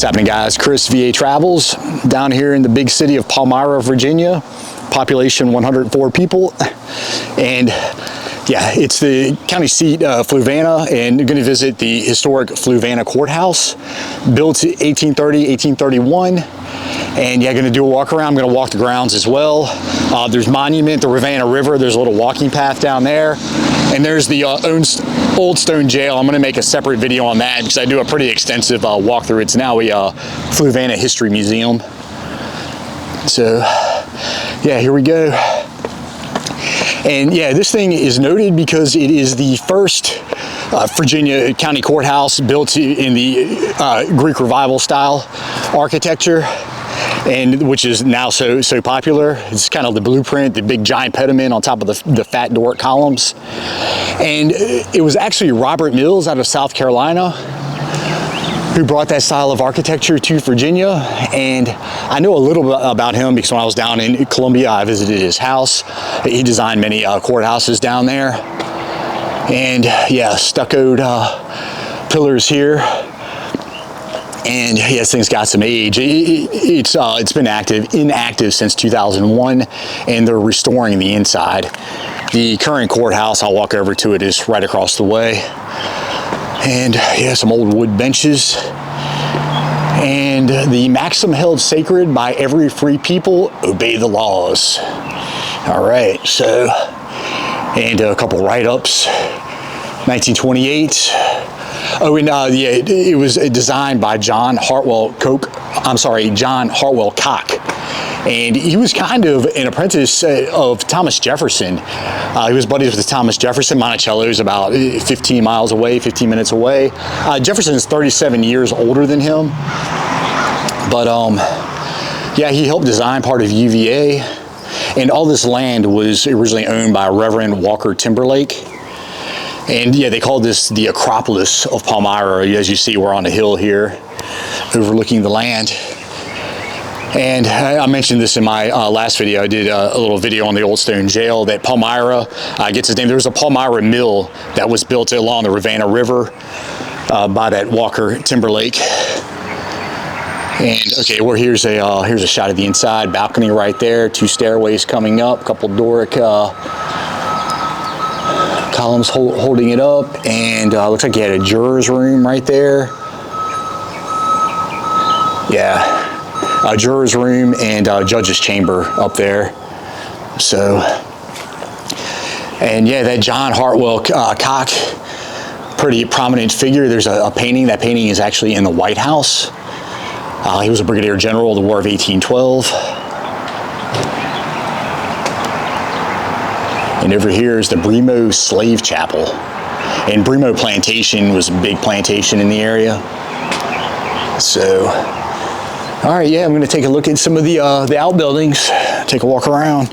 happening, guys? Chris, VA Travels, down here in the big city of Palmyra, Virginia. Population 104 people. And yeah, it's the county seat of FLUVANNA, and you're going to visit the historic FLUVANNA Courthouse, built in 1830, 1831. And yeah, going to do a walk around. I'm going to walk the grounds as well. There's monument, the Rivanna River. There's a little walking path down there. And there's the old stone jail. I'm going to make a separate video on that because I do a pretty extensive walkthrough. It's now a FLUVANNA History Museum. So yeah, here we go. And yeah, this thing is noted because it is the first Virginia County Courthouse built in the Greek Revival style architecture, and which is now so popular. It's kind of the blueprint, the big giant pediment on top of the fat Doric columns. And it was actually Robert Mills out of South Carolina who brought that style of architecture to Virginia. And I know a little bit about him because when I was down in Columbia, I visited his house. He designed many courthouses down there. And yeah, stuccoed pillars here. And yeah, this thing's got some age. It's been inactive since 2001, and they're restoring the inside. The current courthouse, I'll walk over to it, is right across the way. And yeah, some old wood benches. And the maxim held sacred by every free people: obey the laws. All right, so, and a couple write-ups. 1928. Oh, and yeah, it was designed by John Hartwell Cock, and he was kind of an apprentice of Thomas Jefferson. He was buddies with Thomas Jefferson. Monticello is about 15 miles away, 15 minutes away. Jefferson is 37 years older than him, but yeah, he helped design part of UVA, and all this land was originally owned by Reverend Walker Timberlake. And yeah, they called this the Acropolis of Palmyra. As you see, we're on a hill here overlooking the land. And I mentioned this in my last video. I did a little video on the old stone jail that Palmyra gets its name. There was a Palmyra mill that was built along the Rivanna River by that Walker Timberlake. And okay, well, here's a shot of the inside, balcony right there, 2 stairways coming up, a couple Doric columns holding it up, and looks like you had a juror's room right there. Yeah, a juror's room and judge's chamber up there. So, and yeah, that John Hartwell Cock, pretty prominent figure. There's a painting. That painting is actually in the White House. He was a brigadier general of the War of 1812. And over here is the Bremo Slave Chapel. And Bremo Plantation was a big plantation in the area. So, all right, yeah, I'm gonna take a look at some of the outbuildings, take a walk around.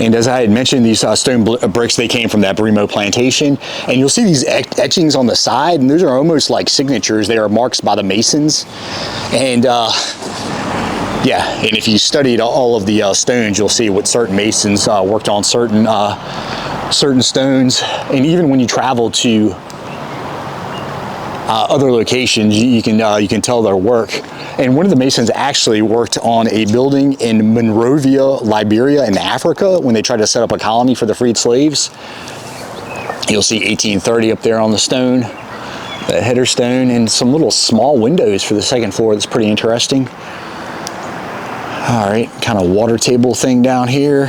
And as I had mentioned, these stone bricks, they came from that Bremo Plantation. And you'll see these etchings on the side, and those are almost like signatures. They are marks by the Masons. And yeah, and if you studied all of the stones, you'll see what certain Masons worked on certain stones. And even when you travel to other locations, you can tell their work. And one of the Masons actually worked on a building in Monrovia, Liberia in Africa when they tried to set up a colony for the freed slaves. You'll see 1830 up there on the stone, the header stone, and some little small windows for the second floor. That's pretty interesting. All right, kind of water table thing down here,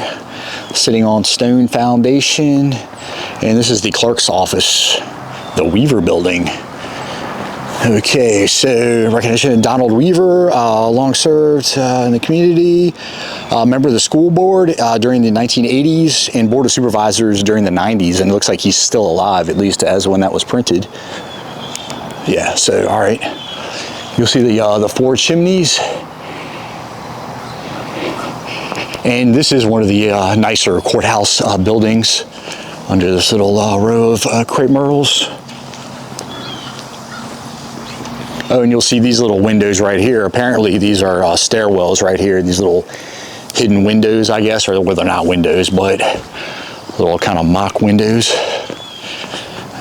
sitting on stone foundation. And this is the clerk's office, the Weaver building. Okay, so recognition of Donald Weaver, long served in the community, member of the school board during the 1980s and board of supervisors during the 90s. And it looks like he's still alive, at least as when that was printed. Yeah, so all right. You'll see the 4 chimneys. And this is one of the nicer courthouse buildings under this little row of crepe myrtles. Oh, and you'll see these little windows right here. Apparently these are stairwells right here, these little hidden windows, I guess, or well, they're not windows, but little kind of mock windows.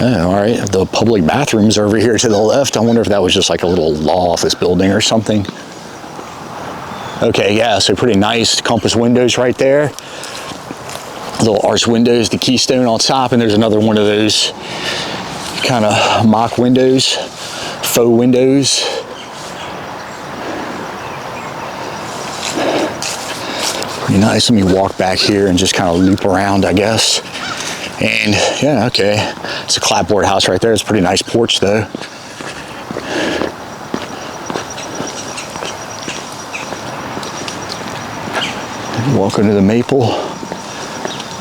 Oh, all right, the public bathrooms over here to the left. I wonder if that was just like a little law office building or something. Okay, yeah, so pretty nice compass windows right there. Little arch windows, the keystone on top, and there's another one of those kind of mock windows, faux windows. Pretty nice. Let me walk back here and just kind of loop around, I guess. And yeah, okay, it's a clapboard house right there. It's a pretty nice porch though. Walk into the maple,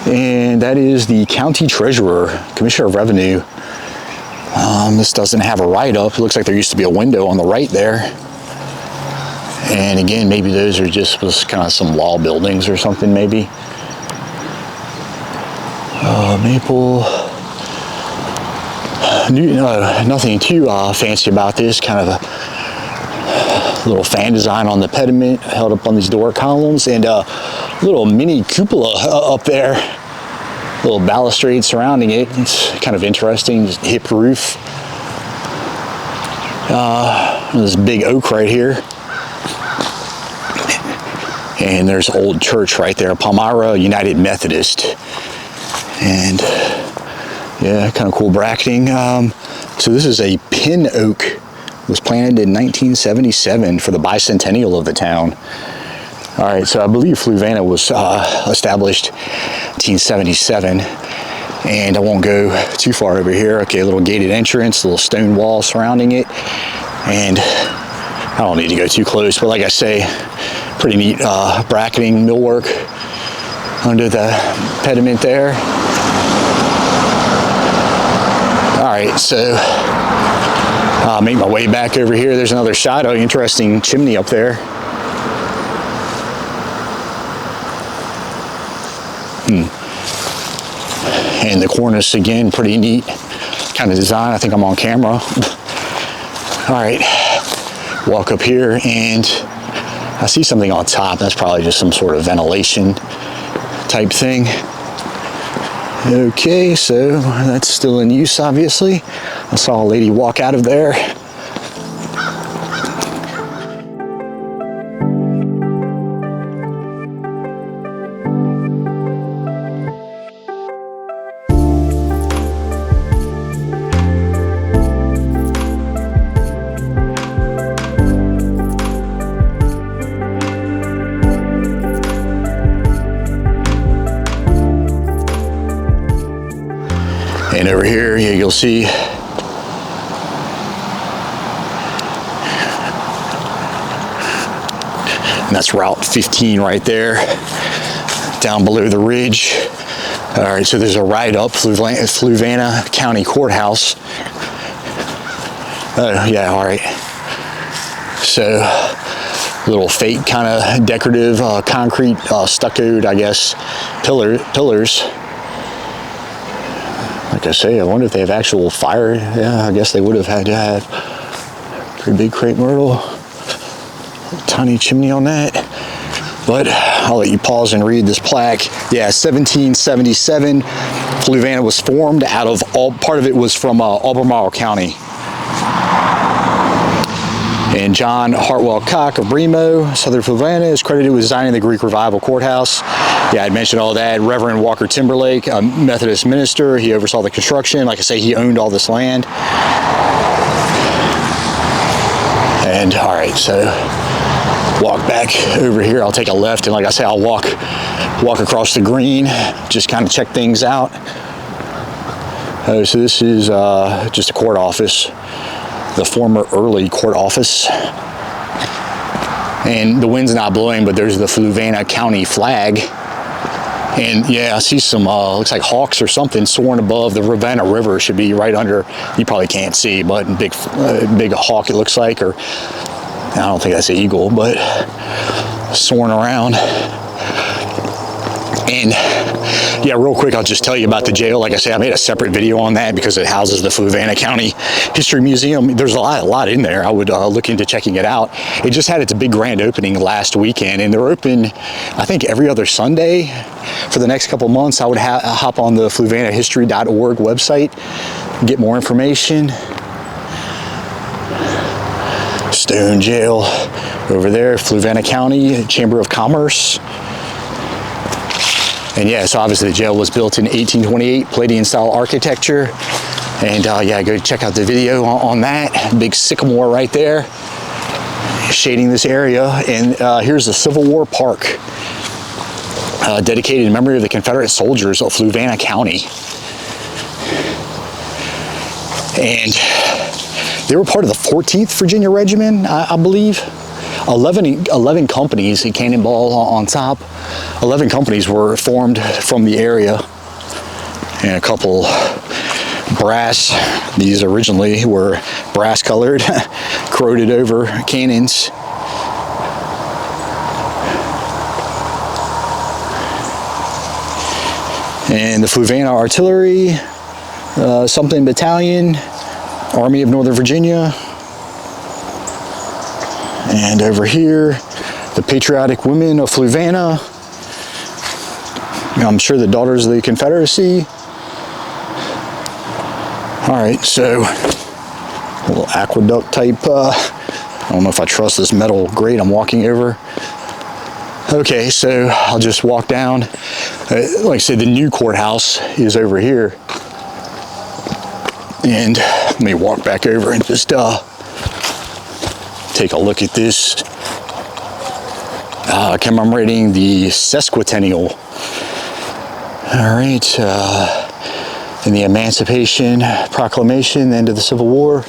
and that is the county treasurer, commissioner of revenue. This doesn't have a write-up. It looks like there used to be a window on the right there. And again, maybe those are just kind of some law buildings or something, maybe. Maple. Nothing too fancy about this. Kind of a little fan design on the pediment, held up on these door columns, and a little mini cupola up there. Little balustrade surrounding it. It's kind of interesting. Just hip roof. This big oak right here. And there's old church right there, Palmyra United Methodist. And yeah, kind of cool bracketing. So this is a pin oak. It was planted in 1977 for the bicentennial of the town. All right, so I believe FLUVANNA was established 1977. And I won't go too far over here. Okay, a little gated entrance, a little stone wall surrounding it. And I don't need to go too close, but like I say, pretty neat bracketing, millwork under the pediment there. All right, so I'll make my way back over here. There's another shadow, interesting chimney up there. And the cornice again, pretty neat kind of design. I think I'm on camera. All right, walk up here and I see something on top. That's probably just some sort of ventilation type thing. Okay, so that's still in use, obviously. I saw a lady walk out of there. And over here, yeah, you'll see and that's Route 15 right there, down below the ridge. All right, so there's a ride up FLUVANNA County Courthouse. Yeah, all right. So, little fake kind of decorative concrete stuccoed, I guess, pillars. Like I say, I wonder if they have actual fire. Yeah, I guess they would have had to have pretty big crepe myrtle. Tiny chimney on that. But I'll let you pause and read this plaque. Yeah, 1777. FLUVANNA was formed out of part of it was from Albemarle County. And John Hartwell Cock of Bremo, Southern FLUVANNA, is credited with designing the Greek Revival Courthouse. Yeah, I'd mentioned all that. Reverend Walker Timberlake, a Methodist minister, he oversaw the construction. Like I say, he owned all this land. And all right, so walk back over here. I'll take a left, and like I say, I'll walk across the green, just kind of check things out. So this is just a court office. The former early court office. And the wind's not blowing, but there's the FLUVANNA County flag. And yeah, I see some, looks like hawks or something soaring above the Rivanna River. Should be right under, you probably can't see, but big hawk it looks like, or I don't think that's an eagle, but soaring around. And yeah, real quick, I'll just tell you about the jail. Like I said, I made a separate video on that because it houses the FLUVANNA County History Museum. There's a lot in there. I would look into checking it out. It just had its big grand opening last weekend, and they're open, I think, every other Sunday for the next couple months. I would hop on the FLUVANNAhistory.org website. get more information. Stone Jail over there, FLUVANNA County Chamber of Commerce. And yeah, so obviously the jail was built in 1828, Palladian style architecture. And yeah, go check out the video on that. Big sycamore right there, shading this area. And here's the Civil War Park, dedicated in memory of the Confederate soldiers of FLUVANNA County. And they were part of the 14th Virginia Regiment, I believe. 11 companies, a cannonball on top. 11 companies were formed from the area, and a couple brass. These originally were brass colored, corroded over cannons. And the FLUVANNA Artillery, something Battalion, Army of Northern Virginia. And over here, the Patriotic Women of FLUVANNA. I'm sure the Daughters of the Confederacy. All right, so a little aqueduct type. I don't know if I trust this metal grate I'm walking over. Okay, so I'll just walk down. Like I said, the new courthouse is over here. And let me walk back over and just take a look at this. Commemorating the sesquicentennial. All right, and the Emancipation Proclamation, the end of the Civil War.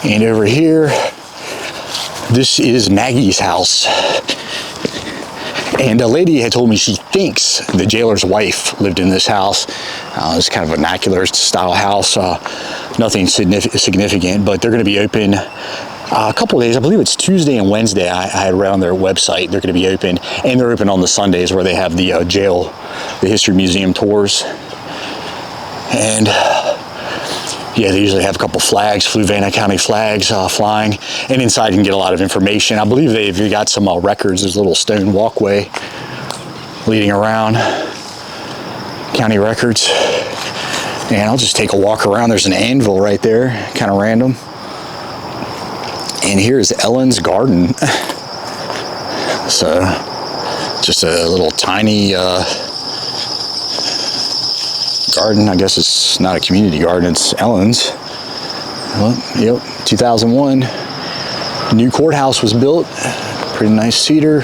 And over here, this is Maggie's house. And a lady had told me she thinks the jailer's wife lived in this house. It's kind of a vernacular style house, nothing significant, but they're going to be open a couple of days. I believe it's Tuesday and Wednesday. I had read on their website they're going to be open, and they're open on the Sundays where they have the jail, the history museum tours. And yeah, they usually have a couple flags, FLUVANNA County flags flying, and inside you can get a lot of information. I believe they've got some records. There's a little stone walkway leading around, county records. And I'll just take a walk around. There's an anvil right there, kind of random. And here's Ellen's garden. So just a little tiny garden. I guess it's not a community garden, it's Ellen's. Well, yep, 2001. New courthouse was built. Pretty nice cedar.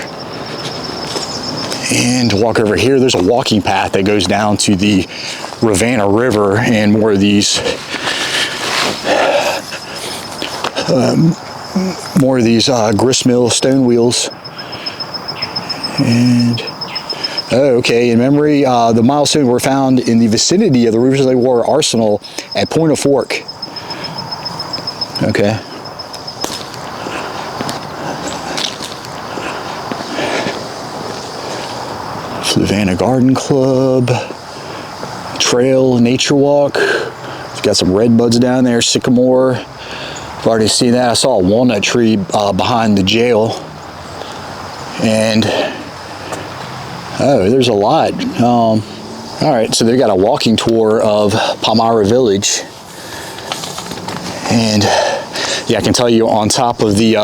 And to walk over here, there's a walking path that goes down to the Rivanna River, and more of these gristmill stone wheels. And oh, okay, in memory, the milestones were found in the vicinity of the Rugersley War Arsenal at Point of Fork. Okay. FLUVANNA Garden Club, trail, nature walk. It's got some red buds down there, sycamore. I've already seen that. I saw a walnut tree behind the jail. And oh, there's a lot. All right, so they've got a walking tour of Palmyra Village. And yeah, I can tell you on top of the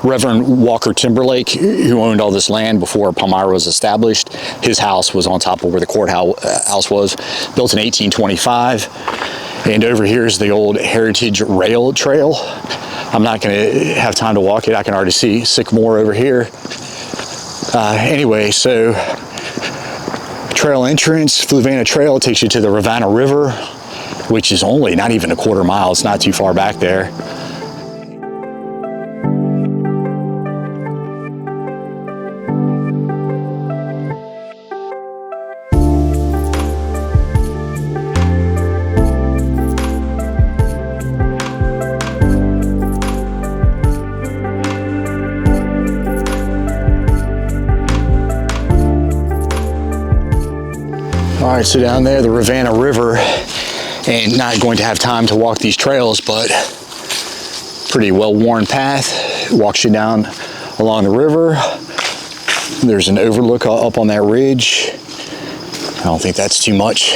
Reverend Walker Timberlake, who owned all this land before Palmyra was established, his house was on top of where the courthouse was, built in 1825. And over here is the old Heritage Rail Trail. I'm not going to have time to walk it. I can already see sycamore over here. Anyway, so trail entrance, FLUVANNA Trail takes you to the Rivanna River, which is only not even a quarter mile. It's not too far back there. All right, so down there, the Rivanna River, and not going to have time to walk these trails, but pretty well-worn path. Walks you down along the river. There's an overlook up on that ridge. I don't think that's too much.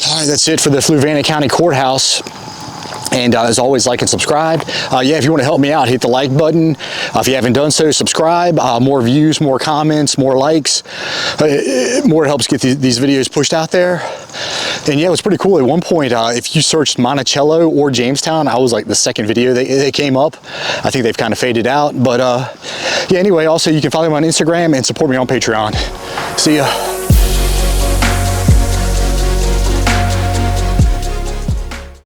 All right, that's it for the FLUVANNA County Courthouse. And as always, like and subscribe. Yeah, if you want to help me out, hit the like button. If you haven't done so, subscribe. More views, more comments, more likes. More helps get these videos pushed out there. And yeah, it was pretty cool. At one point, if you searched Monticello or Jamestown, I was like the second video they came up. I think they've kind of faded out. But yeah, anyway, also you can follow me on Instagram and support me on Patreon. See ya.